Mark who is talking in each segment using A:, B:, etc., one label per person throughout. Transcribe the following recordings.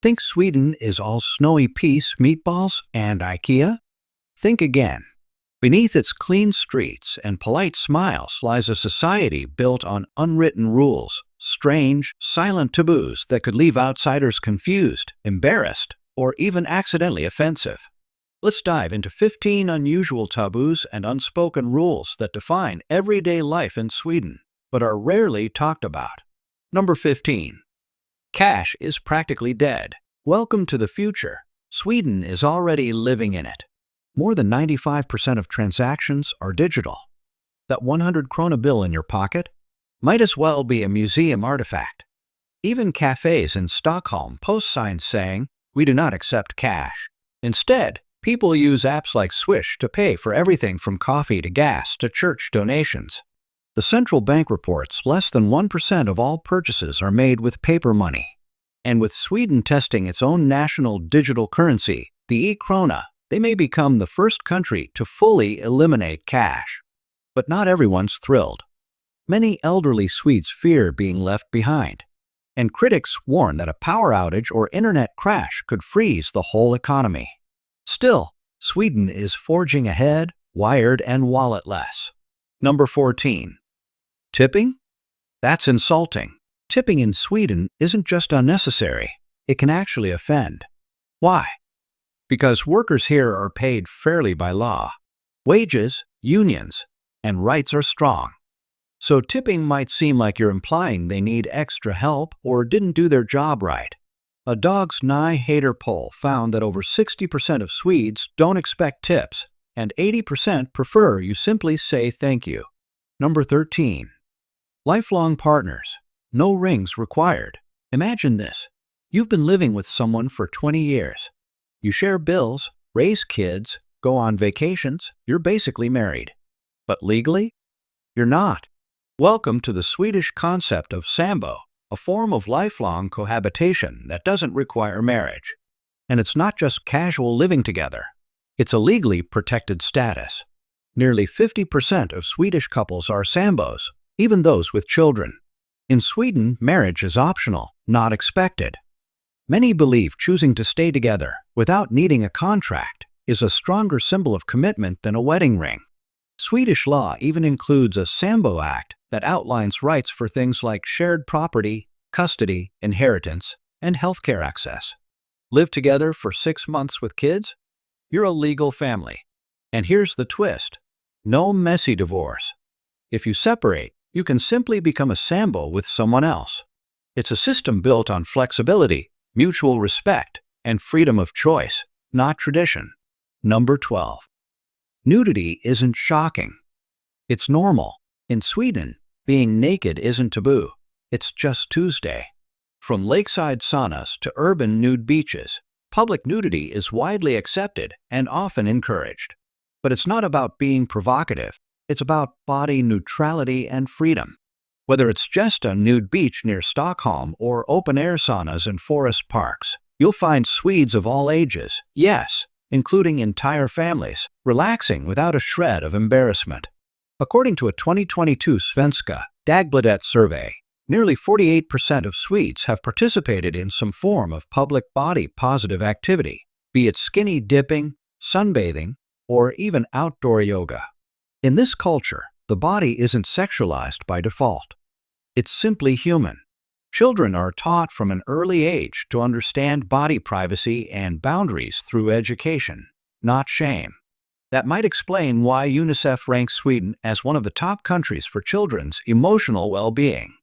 A: Think Sweden is all snowy peace, meatballs, and IKEA? Think again. Beneath its clean streets and polite smiles lies a society built on unwritten rules, strange, silent taboos that could leave outsiders confused, embarrassed, or even accidentally offensive. Let's dive into 15 unusual taboos and unspoken rules that define everyday life in Sweden, but are rarely talked about. Number 15. Cash is practically dead. Welcome to the future. Sweden is already living in it. More than 95% of transactions are digital. That 100 krona bill in your pocket might as well be a museum artifact. Even cafes in Stockholm post signs saying, "We do not accept cash." Instead, people use apps like Swish to pay for everything from coffee to gas to church donations. The central bank reports less than 1% of all purchases are made with paper money. And with Sweden testing its own national digital currency, the e-krona, they may become the first country to fully eliminate cash. But not everyone's thrilled. Many elderly Swedes fear being left behind. And critics warn that a power outage or internet crash could freeze the whole economy. Still, Sweden is forging ahead, wired and walletless. Number 14. Tipping? That's insulting. Tipping in Sweden isn't just unnecessary, it can actually offend. Why? Because workers here are paid fairly by law. Wages, unions, and rights are strong. So tipping might seem like you're implying they need extra help or didn't do their job right. A Dog's Nye Hater poll found that over 60% of Swedes don't expect tips, and 80% prefer you simply say thank you. Number 13. Lifelong partners. No rings required. Imagine this. You've been living with someone for 20 years. You share bills, raise kids, go on vacations. You're basically married. But legally, you're not. Welcome to the Swedish concept of sambo, a form of lifelong cohabitation that doesn't require marriage. And it's not just casual living together. It's a legally protected status. Nearly 50% of Swedish couples are sambos, even those with children. In Sweden, marriage is optional, not expected. Many believe choosing to stay together without needing a contract is a stronger symbol of commitment than a wedding ring. Swedish law even includes a Sambo Act that outlines rights for things like shared property, custody, inheritance, and healthcare access. Live together for 6 months with kids? You're a legal family. And here's the twist. No messy divorce. If you separate, you can simply become a sambo with someone else. It's a system built on flexibility, mutual respect, and freedom of choice, not tradition. Number 12. Nudity isn't shocking. It's normal. In Sweden, being naked isn't taboo. It's just Tuesday. From lakeside saunas to urban nude beaches, public nudity is widely accepted and often encouraged. But it's not about being provocative. It's about body neutrality and freedom. Whether it's just a nude beach near Stockholm or open-air saunas in forest parks, you'll find Swedes of all ages, yes, including entire families, relaxing without a shred of embarrassment. According to a 2022 Svenska Dagbladet survey, nearly 48% of Swedes have participated in some form of public body-positive activity, be it skinny dipping, sunbathing, or even outdoor yoga. In this culture, the body isn't sexualized by default. It's simply human. Children are taught from an early age to understand body privacy and boundaries through education, not shame. That might explain why UNICEF ranks Sweden as one of the top countries for children's emotional well-being.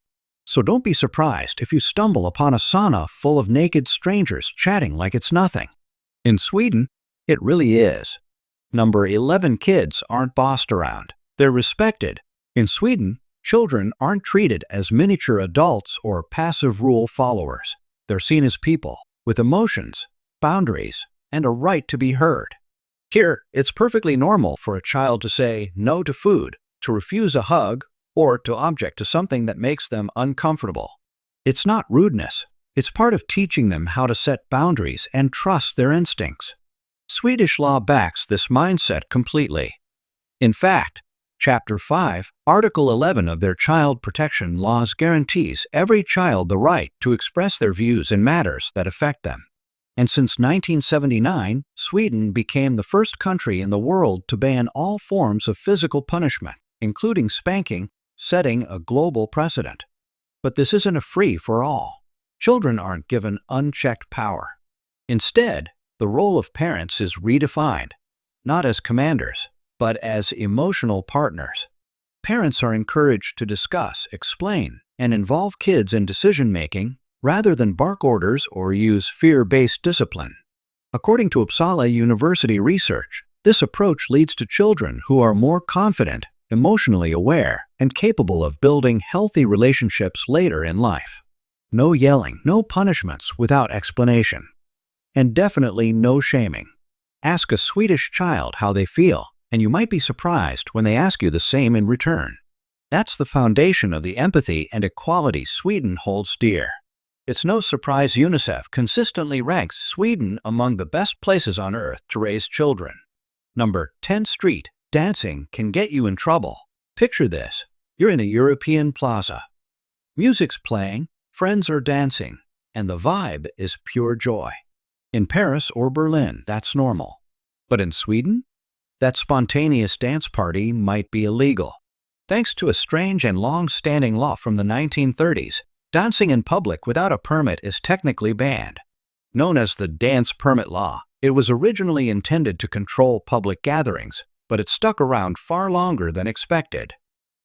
A: So don't be surprised if you stumble upon a sauna full of naked strangers chatting like it's nothing. In Sweden, it really is. Number 11. Kids aren't bossed around. They're respected. In Sweden, children aren't treated as miniature adults or passive rule followers. They're seen as people, with emotions, boundaries, and a right to be heard. Here, it's perfectly normal for a child to say no to food, to refuse a hug, or to object to something that makes them uncomfortable. It's not rudeness. It's part of teaching them how to set boundaries and trust their instincts. Swedish law backs this mindset completely. In fact, Chapter 5, Article 11 of their child protection laws guarantees every child the right to express their views in matters that affect them. And since 1979, Sweden became the first country in the world to ban all forms of physical punishment, including spanking, setting a global precedent. But this isn't a free-for-all. Children aren't given unchecked power. Instead, the role of parents is redefined, not as commanders, but as emotional partners. Parents are encouraged to discuss, explain, and involve kids in decision-making rather than bark orders or use fear-based discipline. According to Uppsala University research, this approach leads to children who are more confident, emotionally aware, and capable of building healthy relationships later in life. No yelling, no punishments without explanation. And definitely no shaming. Ask a Swedish child how they feel, and you might be surprised when they ask you the same in return. That's the foundation of the empathy and equality Sweden holds dear. It's no surprise UNICEF consistently ranks Sweden among the best places on earth to raise children. Number 10. Street dancing can get you in trouble. Picture this. You're in a European plaza. Music's playing, friends are dancing, and the vibe is pure joy. In Paris or Berlin, that's normal. But in Sweden, that spontaneous dance party might be illegal. Thanks to a strange and long-standing law from the 1930s, dancing in public without a permit is technically banned. Known as the Dance Permit Law, it was originally intended to control public gatherings, but it stuck around far longer than expected.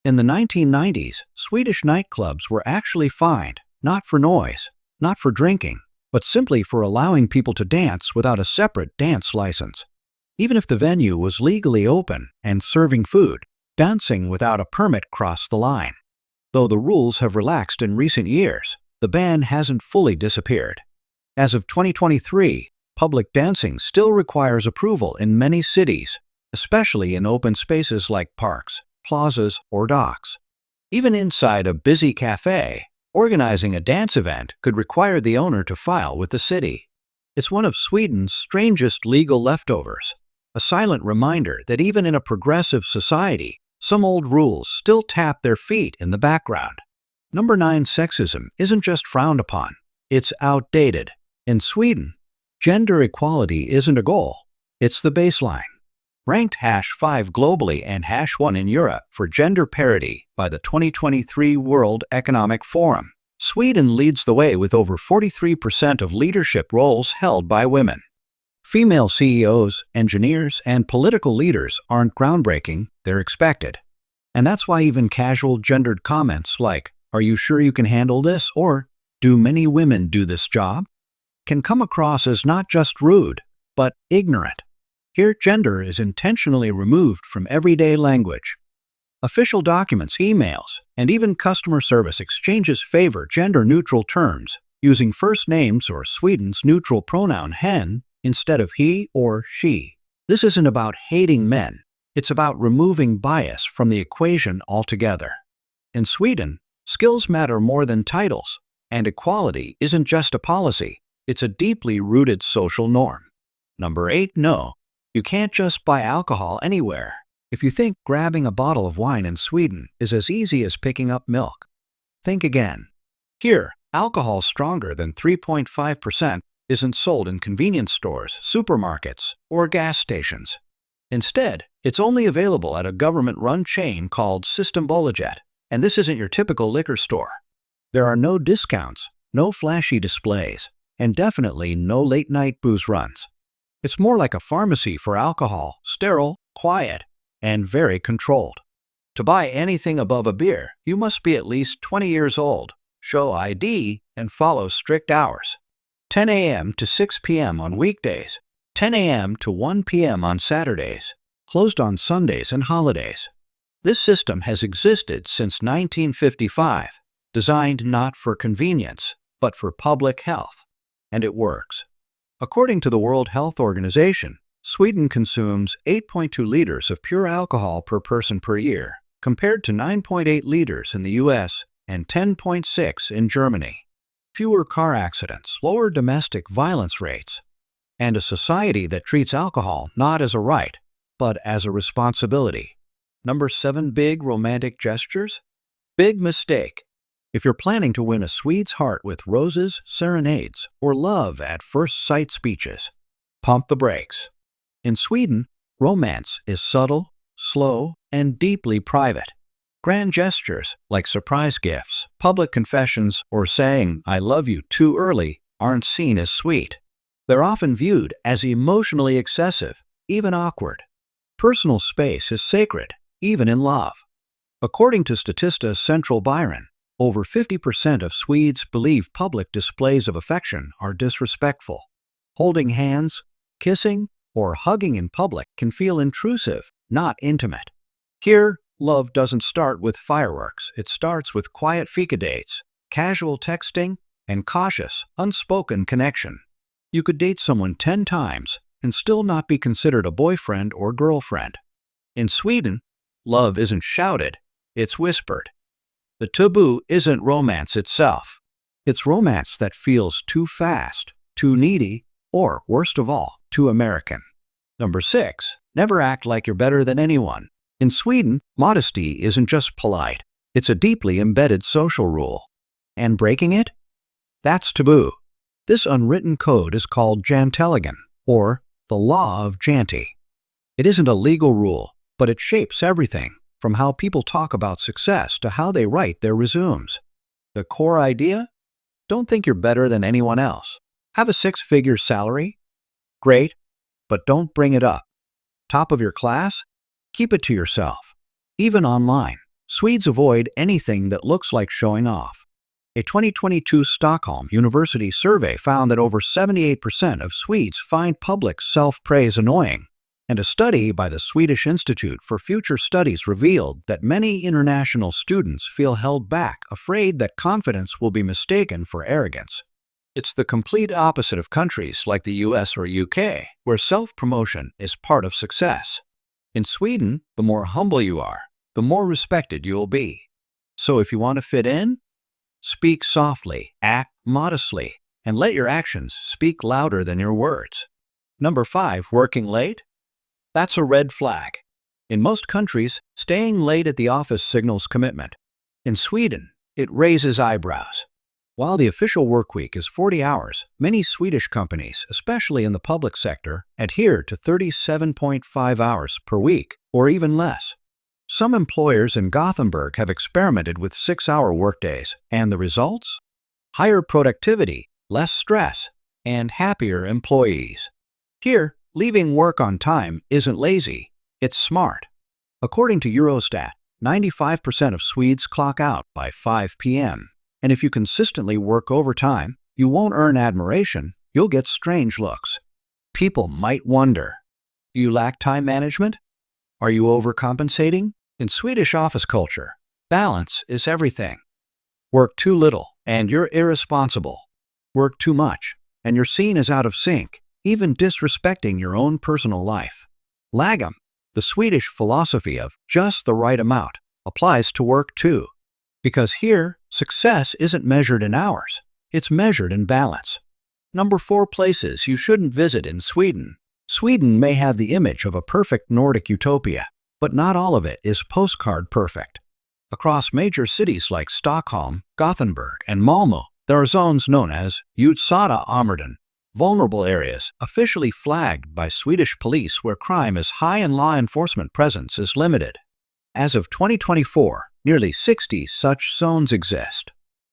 A: In the 1990s, Swedish nightclubs were actually fined, not for noise, not for drinking, but simply for allowing people to dance without a separate dance license. Even if the venue was legally open and serving food, dancing without a permit crossed the line. Though the rules have relaxed in recent years, the ban hasn't fully disappeared. As of 2023, public dancing still requires approval in many cities, especially in open spaces like parks, plazas, or docks. Even inside a busy cafe, organizing a dance event could require the owner to file with the city. It's one of Sweden's strangest legal leftovers, a silent reminder that even in a progressive society, some old rules still tap their feet in the background. Number 9. Sexism isn't just frowned upon, it's outdated. In Sweden, gender equality isn't a goal, it's the baseline. Ranked #5 globally and #1 in Europe for gender parity by the 2023 World Economic Forum, Sweden leads the way with over 43% of leadership roles held by women. Female CEOs, engineers, and political leaders aren't groundbreaking, they're expected. And that's why even casual gendered comments like, "Are you sure you can handle this?" or "Do many women do this job?" can come across as not just rude, but ignorant. Here, gender is intentionally removed from everyday language. Official documents, emails, and even customer service exchanges favor gender-neutral terms, using first names or Sweden's neutral pronoun hen instead of he or she. This isn't about hating men, it's about removing bias from the equation altogether. In Sweden, skills matter more than titles, and equality isn't just a policy, it's a deeply rooted social norm. Number 8. No, you can't just buy alcohol anywhere. If you think grabbing a bottle of wine in Sweden is as easy as picking up milk, think again. Here, alcohol stronger than 3.5% isn't sold in convenience stores, supermarkets, or gas stations. Instead, it's only available at a government-run chain called Systembolaget, and this isn't your typical liquor store. There are no discounts, no flashy displays, and definitely no late-night booze runs. It's more like a pharmacy for alcohol, sterile, quiet, and very controlled. To buy anything above a beer, you must be at least 20 years old, show ID, and follow strict hours. 10 a.m. to 6 p.m. on weekdays, 10 a.m. to 1 p.m. on Saturdays, closed on Sundays and holidays. This system has existed since 1955, designed not for convenience, but for public health. And it works. According to the World Health Organization, Sweden consumes 8.2 liters of pure alcohol per person per year, compared to 9.8 liters in the US and 10.6 in Germany. Fewer car accidents, lower domestic violence rates, and a society that treats alcohol not as a right, but as a responsibility. Number 7. Big romantic gestures? Big mistake. If you're planning to win a Swede's heart with roses, serenades, or love at first sight speeches, pump the brakes. In Sweden, romance is subtle, slow, and deeply private. Grand gestures like surprise gifts, public confessions, or saying "I love you" too early aren't seen as sweet. They're often viewed as emotionally excessive, even awkward. Personal space is sacred, even in love. According to Statista Central Byron, over 50% of Swedes believe public displays of affection are disrespectful. Holding hands, kissing, or hugging in public can feel intrusive, not intimate. Here, love doesn't start with fireworks. It starts with quiet fika dates, casual texting, and cautious, unspoken connection. You could date someone 10 times and still not be considered a boyfriend or girlfriend. In Sweden, love isn't shouted, it's whispered. The taboo isn't romance itself. It's romance that feels too fast, too needy, or, worst of all, too American. Number 6. Never act like you're better than anyone. In Sweden, modesty isn't just polite. It's a deeply embedded social rule. And breaking it? That's taboo. This unwritten code is called jantelagen, or the law of Janti. It isn't a legal rule, but it shapes everything, from how people talk about success to how they write their resumes. The core idea? Don't think you're better than anyone else. Have a six-figure salary? Great, but don't bring it up. Top of your class? Keep it to yourself. Even online, Swedes avoid anything that looks like showing off. A 2022 Stockholm University survey found that over 78% of Swedes find public self-praise annoying, and a study by the Swedish Institute for Future Studies revealed that many international students feel held back, afraid that confidence will be mistaken for arrogance. It's the complete opposite of countries like the US or UK, where self-promotion is part of success. In Sweden, the more humble you are, the more respected you'll be. So if you want to fit in, speak softly, act modestly, and let your actions speak louder than your words. Number 5. Working late? That's a red flag. In most countries, staying late at the office signals commitment. In Sweden, it raises eyebrows. While the official workweek is 40 hours, many Swedish companies, especially in the public sector, adhere to 37.5 hours per week, or even less. Some employers in Gothenburg have experimented with 6-hour workdays, and the results? Higher productivity, less stress, and happier employees. Here, leaving work on time isn't lazy, it's smart. According to Eurostat, 95% of Swedes clock out by 5 p.m. And if you consistently work overtime, you won't earn admiration, you'll get strange looks. People might wonder, do you lack time management? Are you overcompensating? In Swedish office culture, balance is everything. Work too little, and you're irresponsible. Work too much, and you're seen as out of sync, even disrespecting your own personal life. Lagom, the Swedish philosophy of just the right amount, applies to work too. Because here, success isn't measured in hours, it's measured in balance. Number 4. Places you shouldn't visit in Sweden. Sweden may have the image of a perfect Nordic utopia, but not all of it is postcard perfect. Across major cities like Stockholm, Gothenburg, and Malmö, there are zones known as utsatta områden, vulnerable areas officially flagged by Swedish police where crime is high and law enforcement presence is limited. As of 2024, nearly 60 such zones exist.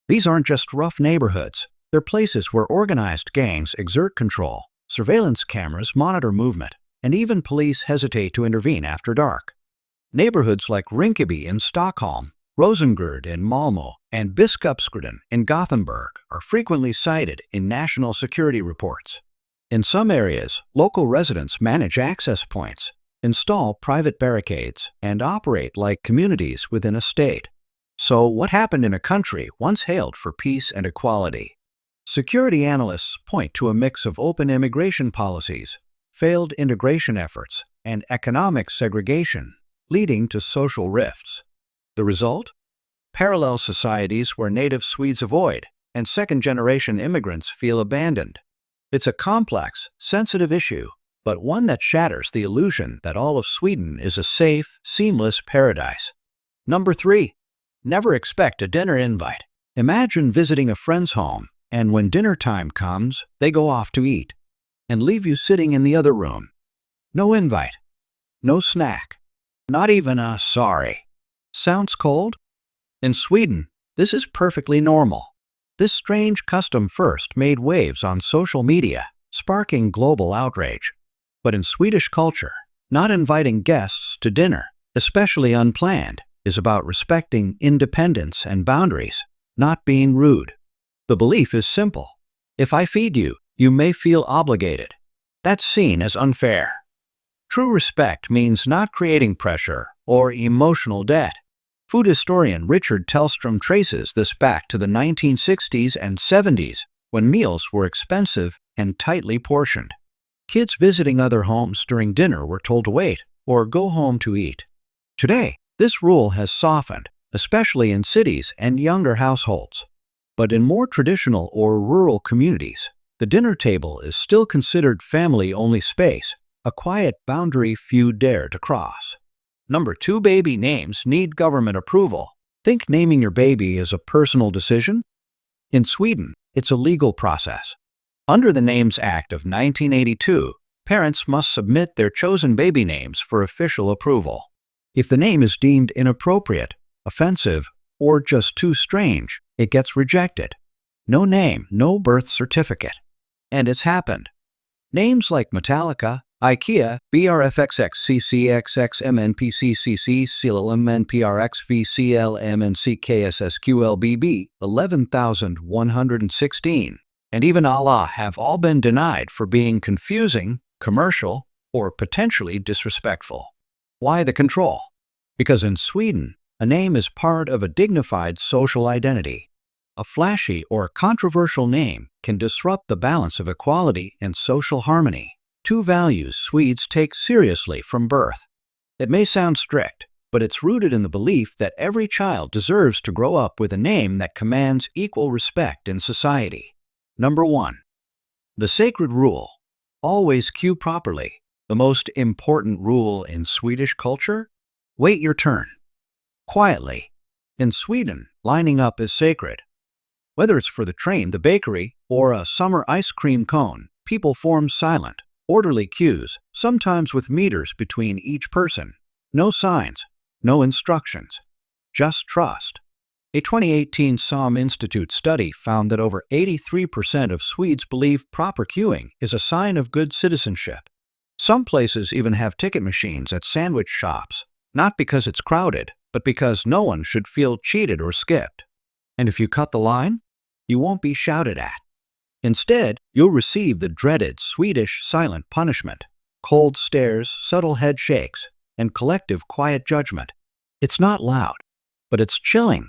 A: These aren't just rough neighborhoods, they're places where organized gangs exert control, surveillance cameras monitor movement, and even police hesitate to intervene after dark. Neighborhoods like Rinkeby in Stockholm, Rosengård in Malmö, and Biskopsgården in Gothenburg are frequently cited in national security reports. In some areas, local residents manage access points, install private barricades, and operate like communities within a state. So what happened in a country once hailed for peace and equality? Security analysts point to a mix of open immigration policies, failed integration efforts, and economic segregation, leading to social rifts. The result? Parallel societies where native Swedes avoid, and second-generation immigrants feel abandoned. It's a complex, sensitive issue, but one that shatters the illusion that all of Sweden is a safe, seamless paradise. Number 3. Never expect a dinner invite. Imagine visiting a friend's home, and when dinner time comes, they go off to eat and leave you sitting in the other room. No invite, no snack, not even a sorry. Sounds cold? In Sweden, this is perfectly normal. This strange custom first made waves on social media, sparking global outrage. But in Swedish culture, not inviting guests to dinner, especially unplanned, is about respecting independence and boundaries, not being rude. The belief is simple. If I feed you, you may feel obligated. That's seen as unfair. True respect means not creating pressure or emotional debt. Food historian Richard Tellstrom traces this back to the 1960s and 70s, when meals were expensive and tightly portioned. Kids visiting other homes during dinner were told to wait or go home to eat. Today, this rule has softened, especially in cities and younger households. But in more traditional or rural communities, the dinner table is still considered family-only space, a quiet boundary few dare to cross. Number 2, baby names need government approval. Think naming your baby is a personal decision? In Sweden, it's a legal process. Under the Names Act of 1982, parents must submit their chosen baby names for official approval. If the name is deemed inappropriate, offensive, or just too strange, it gets rejected. No name, no birth certificate. And it's happened. Names like Metallica, IKEA, BRFXX, CCXX, MNPCCC, CLMNPRX, VCLM, and CKSSQLBB, 11,116, and even Allah have all been denied for being confusing, commercial, or potentially disrespectful. Why the control? Because in Sweden, a name is part of a dignified social identity. A flashy or controversial name can disrupt the balance of equality and social harmony, two values Swedes take seriously from birth. It may sound strict, but it's rooted in the belief that every child deserves to grow up with a name that commands equal respect in society. Number 1. The sacred rule. Always cue properly. The most important rule in Swedish culture? Wait your turn. Quietly. In Sweden, lining up is sacred. Whether it's for the train, the bakery, or a summer ice cream cone, people form silent, orderly queues, sometimes with meters between each person. No signs, no instructions, just trust. A 2018 Som Institute study found that over 83% of Swedes believe proper queuing is a sign of good citizenship. Some places even have ticket machines at sandwich shops, not because it's crowded, but because no one should feel cheated or skipped. And if you cut the line, you won't be shouted at. Instead, you'll receive the dreaded Swedish silent punishment, cold stares, subtle head shakes, and collective quiet judgment. It's not loud, but it's chilling.